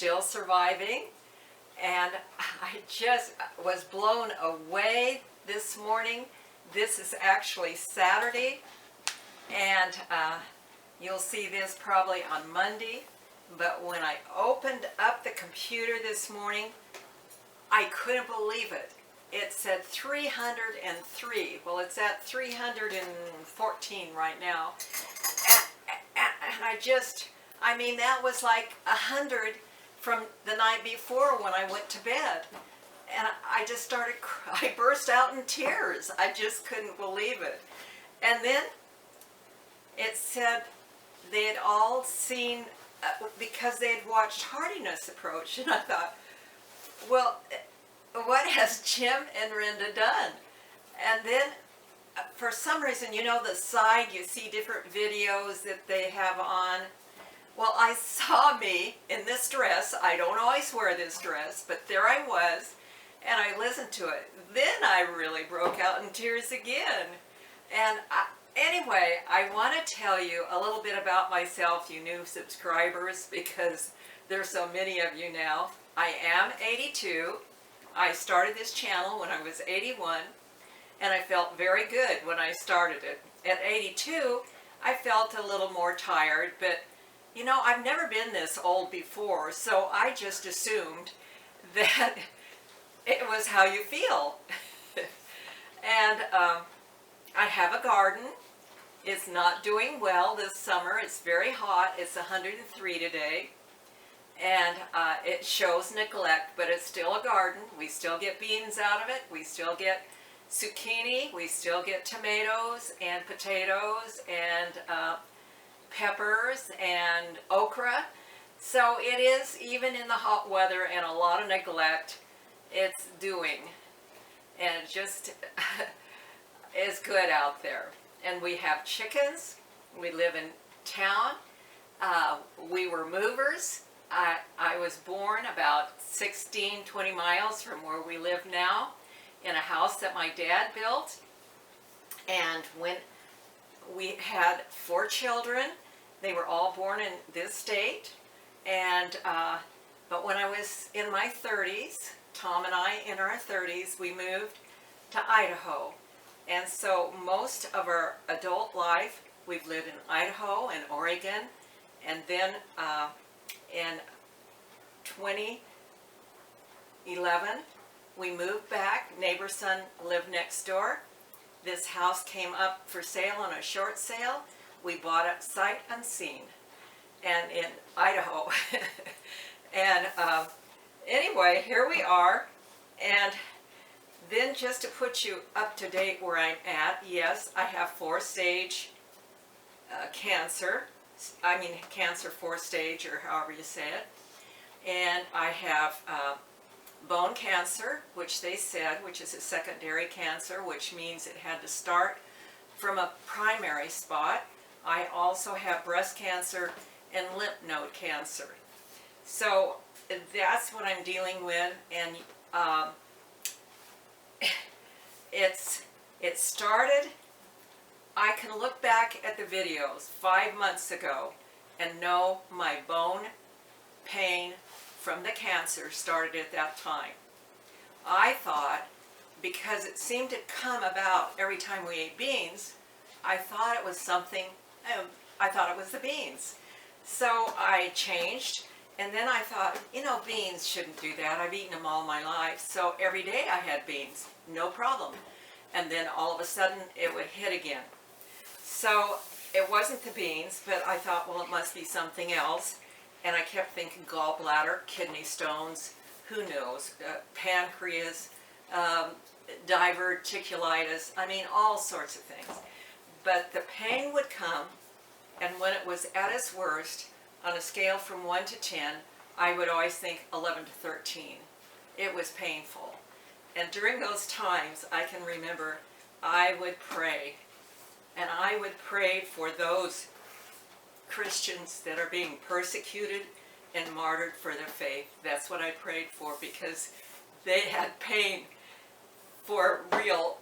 still surviving, and I just was blown away this morning. This is actually Saturday, and you'll see this probably on Monday, but when I opened up the computer this morning, I couldn't believe it. It said 303. Well, it's at 314 right now. And I mean, that was like 100 from the night before when I went to bed. And I just started, I burst out in tears. I just couldn't believe it. And then it said they had all seen, because they had watched Hardiness Approach. And I thought, well, what has Jim and Renda done? And then for some reason, you know, the side, you see different videos that they have on. Well, I saw me in this dress. I don't always wear this dress, but there I was, and I listened to it. Then I really broke out in tears again. And anyway, I want to tell you a little bit about myself, you new subscribers, because there's so many of you now. I am 82. I started this channel when I was 81, and I felt very good when I started it. At 82, I felt a little more tired, but you know, I've never been this old before, so I just assumed that it was how you feel. And I have a garden. It's not doing well this summer. It's very hot. It's 103 today. And it shows neglect, but it's still a garden. We still get beans out of it. We still get zucchini. We still get tomatoes and potatoes and peppers and okra. So it is, even in the hot weather and a lot of neglect, it's doing. And it just is good out there. And we have chickens. We live in town. We were movers. I was born about 20 miles from where we live now, in a house that my dad built. And when we had 4 children, they were all born in this state. And but when I was in my 30s, Tom and I in our 30s, we moved to Idaho. And so most of our adult life, we've lived in Idaho and Oregon. And then in 2011, we moved back. Neighbor's son lived next door. This house came up for sale on a short sale. We bought it sight unseen, and in Idaho. And anyway, here we are. And then just to put you up to date where I'm at, yes, I have 4-stage cancer. I mean, cancer 4-stage, or however you say it. And I have bone cancer, which they said, which is a secondary cancer, which means it had to start from a primary spot. I also have breast cancer and lymph node cancer. So that's what I'm dealing with. And it started, I can look back at the videos 5 months ago and know my bone pain from the cancer started at that time. I thought, because it seemed to come about every time we ate beans, I thought it was something, I thought it was the beans. So I changed, and then I thought, you know, beans shouldn't do that. I've eaten them all my life. So every day I had beans, no problem. And then all of a sudden it would hit again. So it wasn't the beans, but I thought, well, it must be something else. And I kept thinking gallbladder, kidney stones, who knows, pancreas, diverticulitis, I mean, all sorts of things. But the pain would come, and when it was at its worst, on a scale from 1 to 10, I would always think 11 to 13. It was painful. And during those times, I can remember, I would pray. And I would pray for those Christians that are being persecuted and martyred for their faith. That's what I prayed for, because they had pain for real,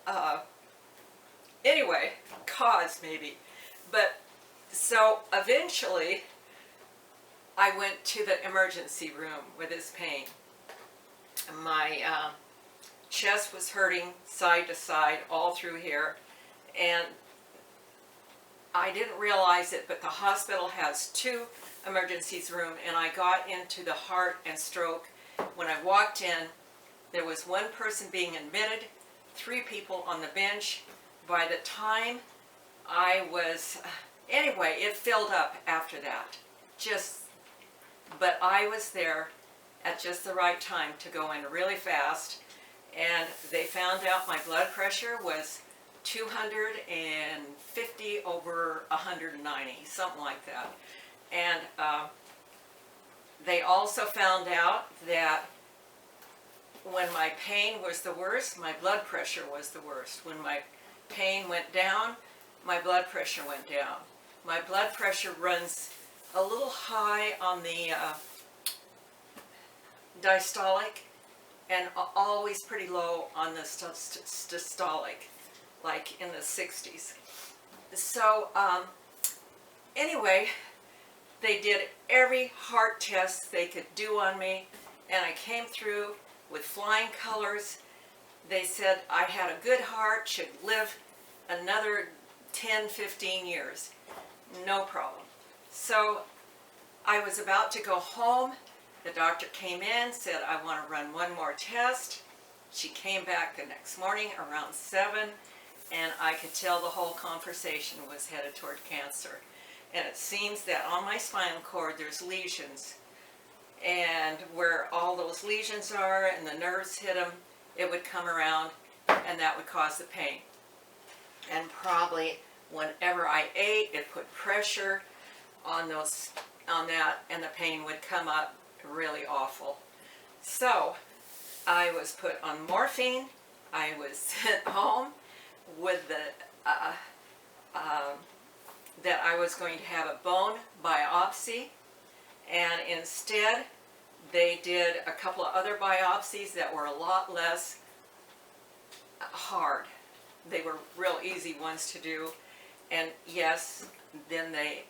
anyway, cause maybe. But so eventually I went to the emergency room with this pain. My chest was hurting side to side all through here, and I didn't realize it, but the hospital has 2 emergencies room, and I got into the heart and stroke. When I walked in, there was 1 person being admitted, 3 people on the bench. By the time I was, anyway, it filled up after that. But I was there at just the right time to go in really fast, and they found out my blood pressure was 250 over 190, something like that. And they also found out that when my pain was the worst, my blood pressure was the worst. When my pain went down, my blood pressure went down. My blood pressure runs a little high on the diastolic and always pretty low on the systolic, like in the 60s. So anyway, they did every heart test they could do on me, and I came through with flying colors. They said I had a good heart, should live another 10-15 years, no problem. So I was about to go home. The doctor came in, said, I want to run 1 more test. She came back the next morning around 7, and I could tell the whole conversation was headed toward cancer. And it seems that on my spinal cord there's lesions, and where all those lesions are and the nerves hit them, it would come around and that would cause the pain. And probably whenever I ate, it put pressure on that, and the pain would come up really awful. So I was put on morphine. I was sent home with that I was going to have a bone biopsy, and instead they did a couple of other biopsies that were a lot less hard. They were real easy ones to do, and yes, then they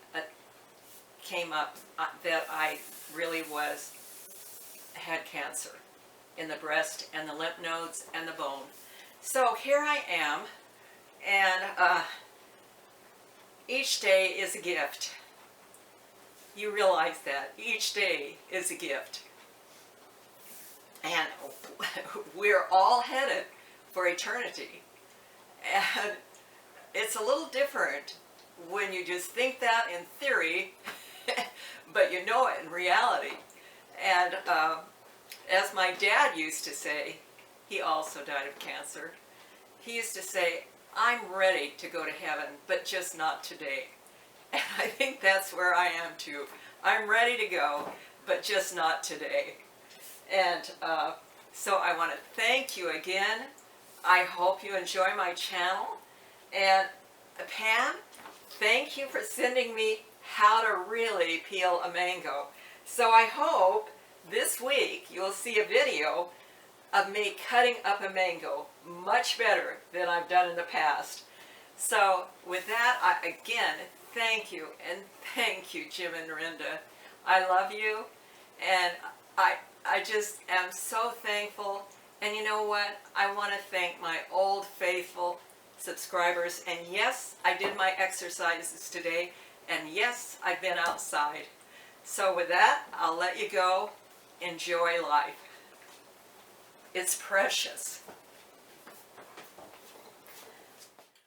came up that I really had cancer in the breast and the lymph nodes and the bone. So here I am, and each day is a gift. You realize that each day is a gift, and we're all headed for eternity. And it's a little different when you just think that in theory, but you know it in reality. And as my dad used to say, he also died of cancer, he used to say, I'm ready to go to heaven, but just not today. And I think that's where I am too. I'm ready to go, but just not today. And so I want to thank you again. I hope you enjoy my channel. And Pam, thank you for sending me how to really peel a mango. So I hope this week you'll see a video of me cutting up a mango much better than I've done in the past. So with that, again, thank you, and thank you, Jim and Rinda. I love you, and I just am so thankful. And you know what? I want to thank my old faithful subscribers. And yes, I did my exercises today, and yes, I've been outside. So with that, I'll let you go. Enjoy life. It's precious.